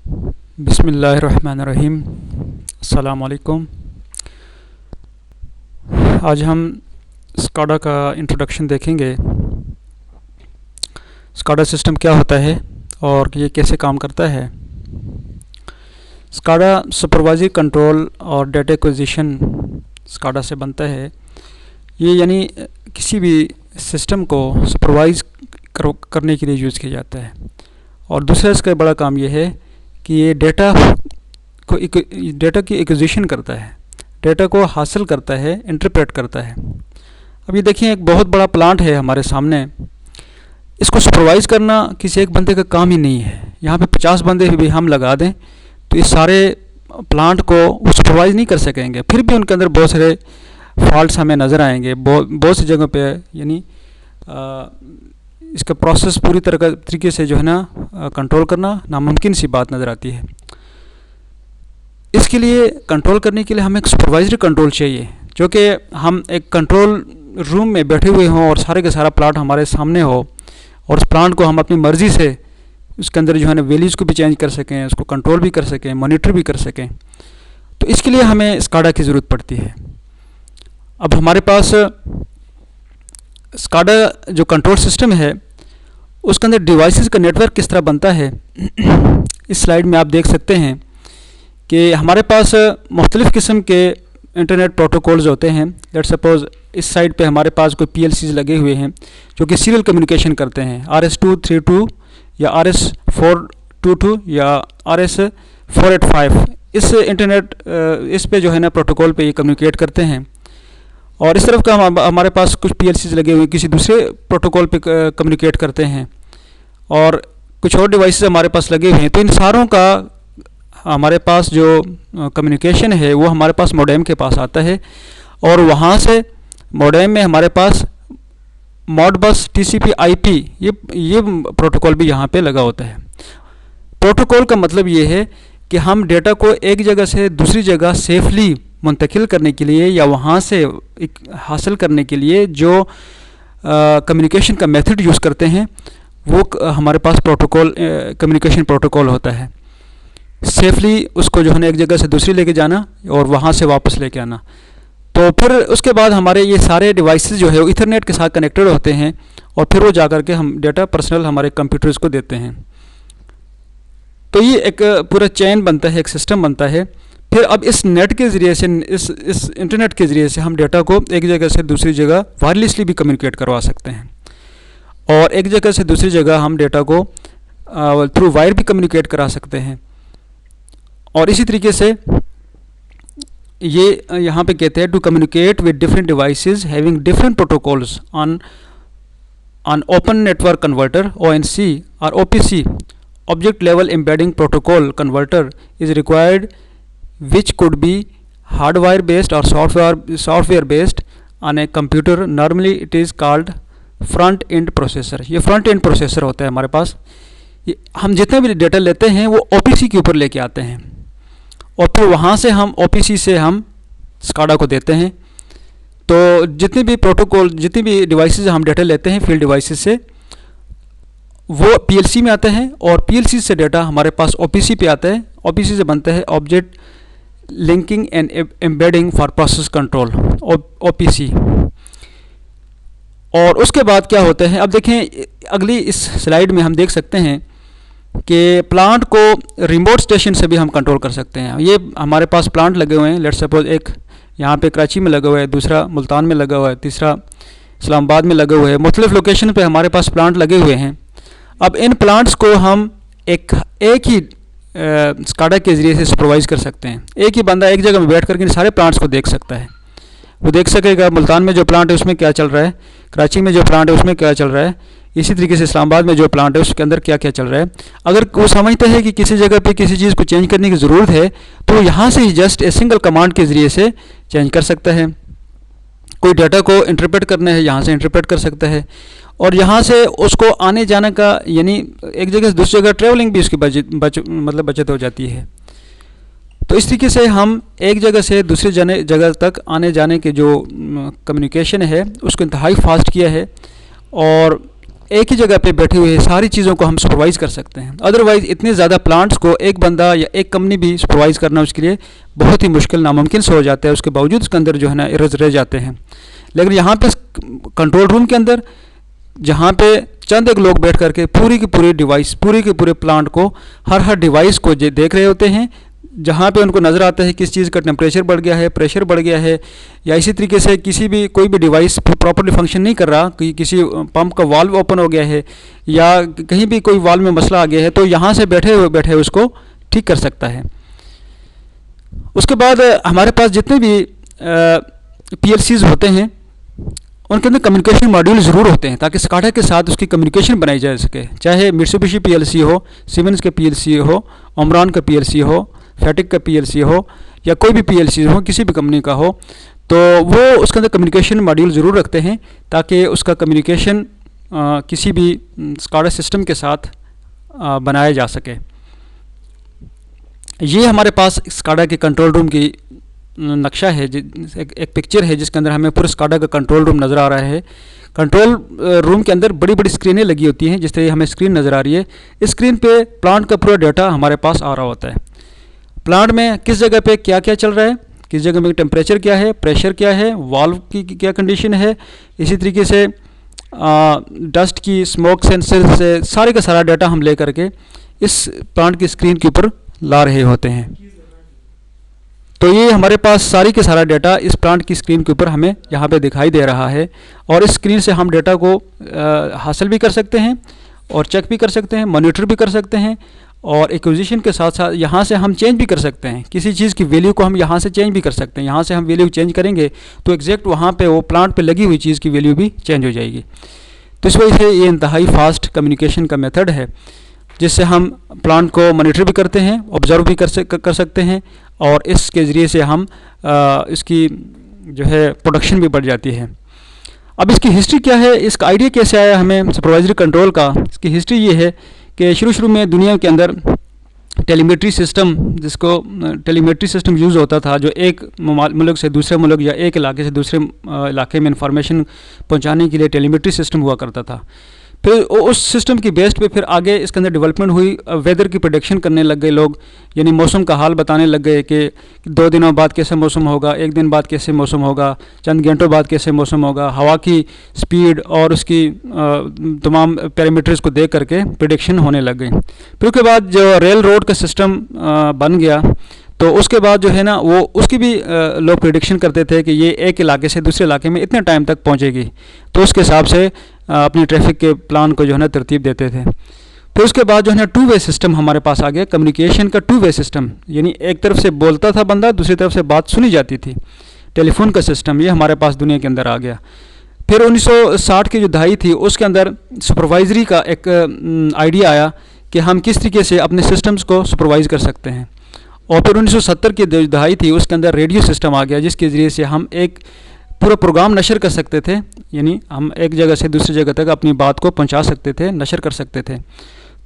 बिस्मिल्लाहिर्रहमानिर्रहीम। अस्सलामुअलैकुम। आज हम स्काडा का इंट्रोडक्शन देखेंगे। स्काडा सिस्टम क्या होता है और ये कैसे काम करता है। स्काडा सुपरवाइजरी कंट्रोल और डेटा एक्विजिशन स्काडा से बनता है। ये यानी किसी भी सिस्टम को सुपरवाइज करने के लिए यूज़ किया जाता है। और दूसरा इसका बड़ा काम ये है कि ये डेटा की एक्विजिशन करता है, डेटा को हासिल करता है, इंटरप्रेट करता है। अब ये देखिए, एक बहुत बड़ा प्लांट है हमारे सामने। इसको सुपरवाइज़ करना किसी एक बंदे का काम ही नहीं है। यहाँ पे 50 बंदे भी हम लगा दें तो इस सारे प्लांट को वो सुपरवाइज़ नहीं कर सकेंगे। फिर भी उनके अंदर बहुत सारे फॉल्ट्स हमें नज़र आएंगे। बहुत सी जगह पे यानी इसका प्रोसेस पूरी तरीके से जो है ना कंट्रोल करना नामुमकिन सी बात नज़र आती है। इसके लिए कंट्रोल करने के लिए हमें एक सुपरवाइजरी कंट्रोल चाहिए, जो कि हम एक कंट्रोल रूम में बैठे हुए हों और सारे का सारा प्लांट हमारे सामने हो और उस प्लांट को हम अपनी मर्ज़ी से उसके अंदर जो है ना वैल्यूज़ को भी चेंज कर सकें, उसको कंट्रोल भी कर सकें, मॉनिटर भी कर सकें। तो इसके लिए हमें स्काडा की ज़रूरत पड़ती है। अब हमारे पास स्काडा जो कंट्रोल सिस्टम है उसके अंदर डिवाइसेस का नेटवर्क किस तरह बनता है इस स्लाइड में आप देख सकते हैं कि हमारे पास मुख्तलिफ़ किस्म के इंटरनेट प्रोटोकॉल्स होते हैं। लेट्स सपोज इस साइड पे हमारे पास कोई PLCs लगे हुए हैं जो कि सीरियल कम्युनिकेशन करते हैं, RS-232 या RS-422 या RS-485। इस इंटरनेट इस पे जो है ना प्रोटोकॉल पे ये कम्युनिकेट करते हैं। और इस तरफ का हमारे पास कुछ PLCs लगे हुए किसी दूसरे प्रोटोकॉल पे कम्युनिकेट करते हैं और कुछ और डिवाइसेस हमारे पास लगे हुए हैं। तो इन सारों का हमारे पास जो कम्युनिकेशन है वो हमारे पास मॉडेम के पास आता है और वहाँ से मॉडेम में हमारे पास मॉडबस TCP/IP ये प्रोटोकॉल भी यहाँ पे लगा होता है। प्रोटोकॉल का मतलब ये है कि हम डेटा को एक जगह से दूसरी जगह सेफली मुंतकिल करने के लिए या वहाँ से हासिल करने के लिए जो कम्युनिकेशन का मेथड यूज़ करते हैं वो हमारे पास प्रोटोकॉल कम्युनिकेशन प्रोटोकॉल होता है। सेफली उसको जो है ना एक जगह से दूसरी लेके जाना और वहाँ से वापस लेके आना। तो फिर उसके बाद हमारे ये सारे डिवाइसेस जो है वो इथरनेट के साथ कनेक्टेड होते हैं और फिर वो जा कर के हम डेटा पर्सनल हमारे कंप्यूटर्स को देते हैं। तो ये एक पूरा चेन बनता है, एक सिस्टम बनता है। फिर अब इस नेट के ज़रिए से इस इंटरनेट के ज़रिए से हम डेटा को एक जगह से दूसरी जगह वायरलेसली भी कम्युनिकेट करवा सकते हैं और एक जगह से दूसरी जगह हम डेटा को थ्रू वायर भी कम्युनिकेट करा सकते हैं। और इसी तरीके से ये यहाँ पे कहते हैं to communicate with different devices having different protocols on open network converter ONC और OPC object level embedding protocol converter is required which could be hardware based or software based on a computer. Normally it is called front end processor. ये front end processor होता है हमारे पास। ये हम जितने भी data लेते हैं वो OPC के ऊपर लेके आते हैं और फिर वहाँ से हम OPC से हम स्काडा को देते हैं। तो जितने भी प्रोटोकॉल जितनी भी डिवाइसेस हम डेटा लेते हैं फील्ड डिवाइसेस से वो PLC में आते हैं और PLC से डेटा हमारे पास OPC पे आता है। OPC से बनता है object linking and embedding for process control OPC। और उसके बाद क्या होता है, अब देखें अगली इस स्लाइड में हम देख सकते हैं कि प्लांट को रिमोट स्टेशन से भी हम कंट्रोल कर सकते हैं। ये हमारे पास प्लांट लगे हुए हैं। लेट्स सपोज एक यहाँ पे कराची में लगा हुआ है, दूसरा मुल्तान में लगा हुआ है, तीसरा इस्लामाबाद में लगा हुआ है। मुख्तलिफ लोकेशन पे हमारे पास प्लांट लगे हुए हैं। अब इन प्लांट्स को हम एक ही स्काडा के ज़रिए से सुपरवाइज़ कर सकते हैं। एक ही बंदा एक जगह में बैठ करके सारे प्लांट्स को देख सकता है। वो देख सकेगा मुल्तान में जो प्लांट है उसमें क्या चल रहा है, कराची में जो प्लांट है उसमें क्या चल रहा है, इसी तरीके से इस्लामाबाद में जो प्लांट है उसके अंदर क्या क्या चल रहा है। अगर वो समझते हैं कि किसी जगह पे किसी चीज़ को चेंज करने की ज़रूरत है तो यहाँ से ही जस्ट ए सिंगल कमांड के ज़रिए से चेंज कर सकता है। कोई डाटा को इंटरप्रेट करना है यहाँ से इंटरप्रेट कर सकता है और यहाँ से उसको आने जाने का यानी एक जगह से दूसरी जगह ट्रैवलिंग भी उसकी बचत हो जाती है। तो इस तरीके से हम एक जगह से दूसरी जगह तक आने जाने के जो कम्युनिकेशन है उसको इंतहाई फास्ट किया है और एक ही जगह पे बैठे हुए सारी चीज़ों को हम सुपरवाइज़ कर सकते हैं। अदरवाइज़ इतने ज़्यादा प्लांट्स को एक बंदा या एक कंपनी भी सुपरवाइज़ करना उसके लिए बहुत ही मुश्किल, नामुमकिन से हो जाता है। उसके बावजूद उसके अंदर जो है ना एरर्स रह जाते हैं। लेकिन यहाँ पे कंट्रोल रूम के अंदर जहाँ पे चंद एक लोग बैठ करके पूरी की पूरी डिवाइस, पूरे के पूरे प्लांट को, हर डिवाइस को देख रहे होते हैं, जहाँ पे उनको नज़र आता है किस चीज़ का टेम्परेचर बढ़ गया है, प्रेशर बढ़ गया है, या इसी तरीके से कोई भी डिवाइस प्रॉपर्ली फंक्शन नहीं कर रहा, कि किसी पंप का वाल्व ओपन हो गया है या कहीं भी कोई वाल्व में मसला आ गया है, तो यहाँ से बैठे उसको ठीक कर सकता है। उसके बाद हमारे पास जितने भी PLCs होते हैं उनके अंदर कम्युनिकेशन मॉड्यूल ज़रूर होते हैं, ताकि SCADA के साथ उसकी कम्युनिकेशन बनाई जा सके। चाहे मित्सुबिशी PLC हो, सीमेंस के PLC हो, ओमरॉन का PLC हो, फैटिक का PLC हो, या कोई भी PLC हो, किसी भी कंपनी का हो, तो वो उसके अंदर कम्युनिकेशन मॉड्यूल ज़रूर रखते हैं, ताकि उसका कम्युनिकेशन किसी भी SCADA सिस्टम के साथ बनाया जा सके। ये हमारे पास SCADA के कंट्रोल रूम की नक्शा है, एक पिक्चर है जिसके अंदर हमें पूरा SCADA का कंट्रोल रूम नज़र आ रहा है। कंट्रोल रूम के अंदर बड़ी बड़ी स्क्रीनें लगी होती हैं, जिस तरह हमें स्क्रीन नज़र आ रही है। इस स्क्रीन पे प्लांट का पूरा डाटा हमारे पास आ रहा होता है। प्लांट में किस जगह पे क्या क्या चल रहा है, किस जगह में टेम्परेचर क्या है, प्रेशर क्या है, वाल्व की क्या कंडीशन है, इसी तरीके से डस्ट की, स्मोक सेंसर से सारे का सारा डाटा हम ले करके इस प्लांट की स्क्रीन के ऊपर ला रहे होते हैं। तो ये हमारे पास सारी के सारा डाटा इस प्लांट की स्क्रीन के ऊपर हमें यहाँ पे दिखाई दे रहा है, और इस स्क्रीन से हम डाटा को हासिल भी कर सकते हैं और चेक भी कर सकते हैं, मॉनिटर भी कर सकते हैं, और एक्विजिशन के साथ साथ यहाँ से हम चेंज भी कर सकते हैं। किसी चीज़ की वैल्यू को हम यहाँ से चेंज भी कर सकते हैं। यहाँ से हम वैल्यू चेंज करेंगे तो एग्जैक्ट वहाँ पे वो प्लांट पे लगी हुई चीज़ की वैल्यू भी चेंज हो जाएगी। तो इस वजह से ये इंतहाई फास्ट कम्युनिकेशन का मेथड है, जिससे हम प्लांट को मॉनिटर भी करते हैं, ऑब्जर्व भी कर सकते हैं, और इसके ज़रिए से हम इसकी जो है प्रोडक्शन भी बढ़ जाती है। अब इसकी हिस्ट्री क्या है, इसका आइडिया कैसे आया हमें सुपरवाइजरी कंट्रोल का? इसकी हिस्ट्री ये है कि शुरू में दुनिया के अंदर टेलीमेट्री सिस्टम यूज़ होता था, जो एक मुल्क से दूसरे मुल्क या एक इलाके से दूसरे इलाके में इंफॉर्मेशन पहुंचाने के लिए टेलीमेट्री सिस्टम हुआ करता था। फिर उस सिस्टम की बेस्ड पे फिर आगे इसके अंदर डेवलपमेंट हुई। वेदर की प्रेडिक्शन करने लग गए लोग, यानी मौसम का हाल बताने लग गए कि 2 दिनों बाद कैसे मौसम होगा, 1 दिन बाद कैसे मौसम होगा, चंद घंटों बाद कैसे मौसम होगा। हवा की स्पीड और उसकी तमाम पैरामीटर्स को देख करके प्रेडिक्शन होने लग गई। फिर उसके बाद जो रेल रोड का सिस्टम बन गया, तो उसके बाद जो है ना वो उसकी भी लोग प्रेडिक्शन करते थे कि ये एक इलाके से दूसरे इलाके में इतने टाइम तक पहुंचेगी, तो उसके हिसाब से अपनी ट्रैफिक के प्लान को जो है ना तरतीब देते थे। फिर उसके बाद जो है ना 2 वे सिस्टम हमारे पास आ गया, कम्युनिकेशन का 2 वे सिस्टम, यानी एक तरफ से बोलता था बंदा, दूसरी तरफ से बात सुनी जाती थी। टेलीफोन का सिस्टम ये हमारे पास दुनिया के अंदर आ गया। फिर 1960 की जो दहाई थी उसके अंदर सुपरवाइजरी का एक आइडिया आया कि हम किस तरीके से अपने सिस्टम्स को सुपरवाइज़ कर सकते हैं। और फिर 1970 की दहाई थी उसके अंदर रेडियो सिस्टम आ गया, जिसके ज़रिए से हम एक पूरा प्रोग्राम नशर कर सकते थे, यानी हम एक जगह से दूसरी जगह तक अपनी बात को पहुंचा सकते थे, नशर कर सकते थे।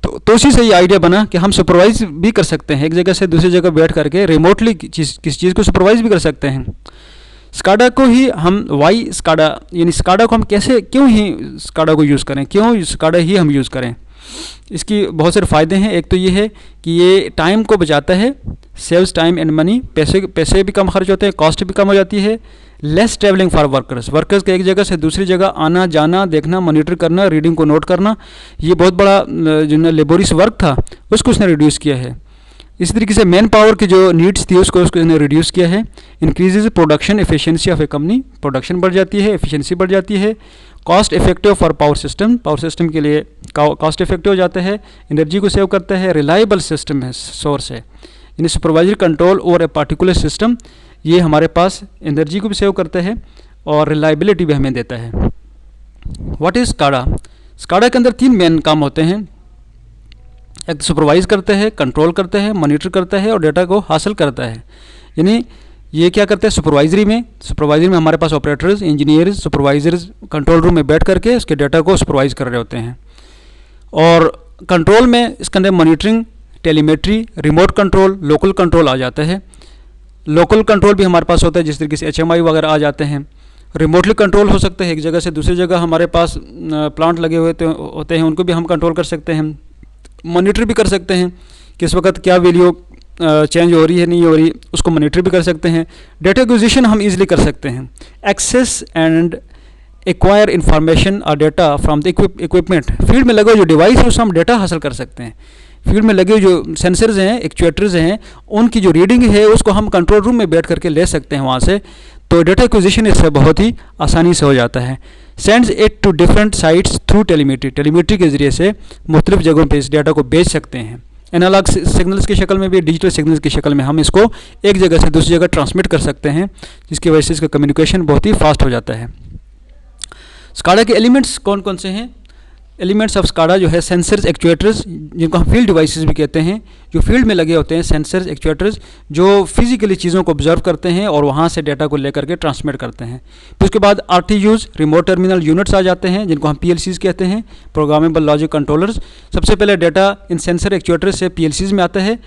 तो उसी से ये आइडिया बना कि हम सुपरवाइज़ भी कर सकते हैं, एक जगह से दूसरी जगह बैठ करके रिमोटली किसी चीज़ को सुपरवाइज़ भी कर सकते हैं। SCADA को ही हम SCADA यानी SCADA को हम क्यों ही SCADA को यूज़ करें, क्यों SCADA ही हम यूज़ करें? इसकी बहुत सारे फ़ायदे हैं। एक तो ये है कि ये टाइम को बचाता है, सेव्स टाइम एंड मनी, पैसे भी कम खर्च होते हैं, कॉस्ट भी कम हो जाती है। लेस ट्रैवलिंग फॉर वर्कर्स के एक जगह से दूसरी जगह आना जाना, देखना, मॉनिटर करना, रीडिंग को नोट करना, ये बहुत बड़ा जो लेबोरियस वर्क था उसको उसने रिड्यूस किया है। इसी तरीके से मैन पावर की जो नीड्स थी उसको इसने रिड्यूस किया है। Increases production efficiency of A company, production बढ़ जाती है, एफिशिएंसी बढ़ जाती है। Cost effective for power system के लिए कॉस्ट इफेक्टिव हो जाता है, एनर्जी को सेव करता है। रिलायबल सिस्टम है, सोर्स है, यानी supervisory control over a particular system, ये हमारे पास एनर्जी को भी सेव करता है और रिलायबिलिटी भी हमें देता है। What is SCADA? SCADA के अंदर 3 मेन काम होते हैं। एक सुपरवाइज करते हैं, कंट्रोल करते हैं, मॉनिटर करता है और डेटा को हासिल करता है। यानी ये क्या करते हैं सुपरवाइजरी में हमारे पास operators, engineers, supervisors control room में बैठ करके उसके डाटा को सुपरवाइज कर रहे होते हैं। और कंट्रोल में इसके अंदर monitoring, telemetry, remote control, local control आ जाता है। लोकल कंट्रोल भी हमारे पास होता है, जिस तरीके से HMI वगैरह आ जाते हैं। रिमोटली कंट्रोल हो सकते हैं, एक जगह से दूसरी जगह हमारे पास प्लांट लगे हुए होते हैं, उनको भी हम कंट्रोल कर सकते हैं, मॉनिटर भी कर सकते हैं कि इस वक्त क्या वैल्यू चेंज हो रही है नहीं हो रही, उसको मॉनिटर भी कर सकते हैं। डेटा एक्विजिशन हम इजीली कर सकते हैं। एक्सेस एंड एक्वायर इंफॉर्मेशन और data from the equipment, field में लगे जो डिवाइस है उससे हम डेटा हासिल कर सकते हैं। फील्ड में लगे जो सेंसर्स हैं, एक्चुएटर्स हैं, उनकी जो रीडिंग है उसको हम कंट्रोल रूम में बैठ करके ले सकते हैं वहाँ से। तो डेटा एक्विजिशन इससे बहुत ही आसानी से हो जाता है। Sends it to different sites through telemetry, telemetry के ज़रिए से मुख्तलिफ जगहों पे इस डेटा को भेज सकते हैं। एनालॉग सिग्नल्स की शक्ल में भी, डिजिटल सिग्नल्स की शक्ल में हम इसको एक जगह से दूसरी जगह ट्रांसमिट कर सकते हैं, जिसकी वजह से इसका कम्युनिकेशन बहुत ही फास्ट हो जाता है। स्काडा के एलिमेंट्स कौन कौन से हैं? एलिमेंट्स ऑफ स्काडा जो है सेंसर्स, एक्चुएटर्स, जिनको हम फील्ड डिवाइसेस भी कहते हैं, जो फील्ड में लगे होते हैं, सेंसर्स, एक्चुएटर्स, जो फिजिकली चीज़ों को ऑब्जर्व करते हैं और वहाँ से डेटा को लेकर के ट्रांसमिट करते हैं। फिर उसके बाद RTUs, रिमोट टर्मिनल यूनिट्स आ जाते हैं, जिनको हम PLCs कहते हैं, प्रोग्रामेबल लॉजिक कंट्रोलर्स। सबसे पहले डेटा इन सेंसर एक्चुएटर्स से PLCs में आता है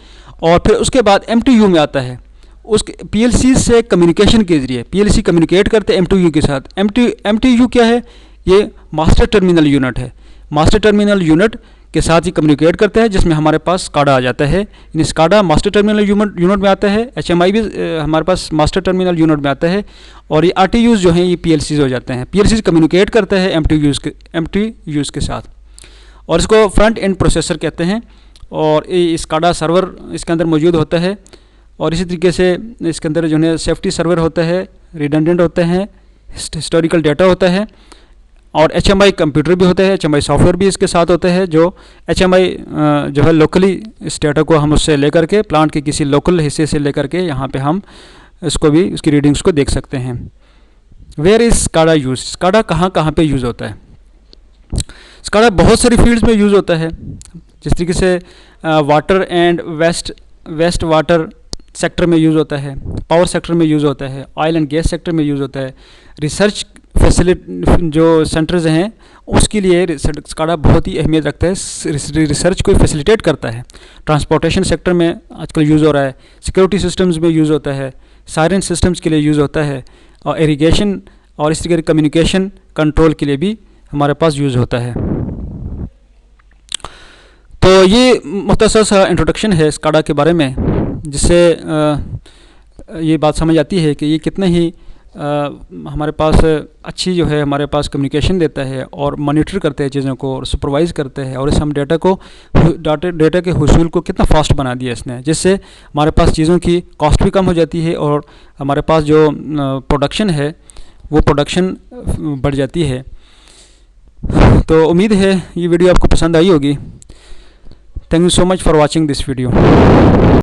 और फिर उसके बाद MTU में आता है। उस PLC से कम्युनिकेशन के जरिए PLC कम्युनिकेट करते हैं MTU के साथ। MTU क्या है? ये मास्टर टर्मिनल यूनिट है। मास्टर टर्मिनल यूनिट के साथ ही कम्युनिकेट करता है, जिसमें हमारे पास स्काडा आ जाता है। इन स्काडा मास्टर टर्मिनल यूनिट में आता है। HMI भी हमारे पास मास्टर टर्मिनल यूनिट में आता है। और ये RTUs जो हैं ये PLCs हो जाते हैं। PLCs कम्युनिकेट करते हैं MTUs के साथ, और इसको फ्रंट एंड प्रोसेसर कहते हैं। और ये स्काडा सर्वर इसके अंदर मौजूद होता है। और इसी तरीके से इसके अंदर जो है सेफ्टी सर्वर होता है, रिडंडेंट होते हैं, हिस्टोरिकल डाटा होता है, और HMI कंप्यूटर भी होता है, HMI सॉफ्टवेयर भी इसके साथ होता है। जो HMI जो है लोकली इस डाटा को हम उससे लेकर के प्लांट के किसी लोकल हिस्से से लेकर के यहाँ पे हम इसको भी उसकी रीडिंग्स को देख सकते हैं। Where is SCADA use? SCADA कहाँ कहाँ पे यूज़ होता है? स्काडा बहुत सारी फील्ड्स में यूज़ होता है, जिस तरीके से water and waste water sector में यूज़ होता है, पावर सेक्टर में यूज़ होता है, ऑयल एंड गैस सेक्टर में यूज़ होता है, रिसर्च फैसिलिटी जो सेंटर्स हैं उसके लिए स्काडा बहुत ही अहमियत रखता है, रिसर्च को फैसिलिटेट करता है। ट्रांसपोर्टेशन सेक्टर में आजकल यूज़ हो रहा है, सिक्योरिटी सिस्टम्स में यूज़ होता है, सायरन सिस्टम्स के लिए यूज़ होता है, और इरिगेशन और इस तरीके के कम्युनिकेशन कंट्रोल के लिए भी हमारे पास यूज़ होता है। तो ये मुख्तसर सा इंट्रोडक्शन है स्काडा के बारे में, जिससे ये बात समझ आती है कि ये कितने ही हमारे पास अच्छी जो है हमारे पास कम्युनिकेशन देता है और मॉनिटर करते हैं चीज़ों को और सुपरवाइज़ करते हैं, और इस हम डेटा के हुसूल को कितना फास्ट बना दिया इसने, जिससे हमारे पास चीज़ों की कॉस्ट भी कम हो जाती है और हमारे पास जो प्रोडक्शन है वो प्रोडक्शन बढ़ जाती है। तो उम्मीद है ये वीडियो आपको पसंद आई होगी। Thank you so much for watching this video.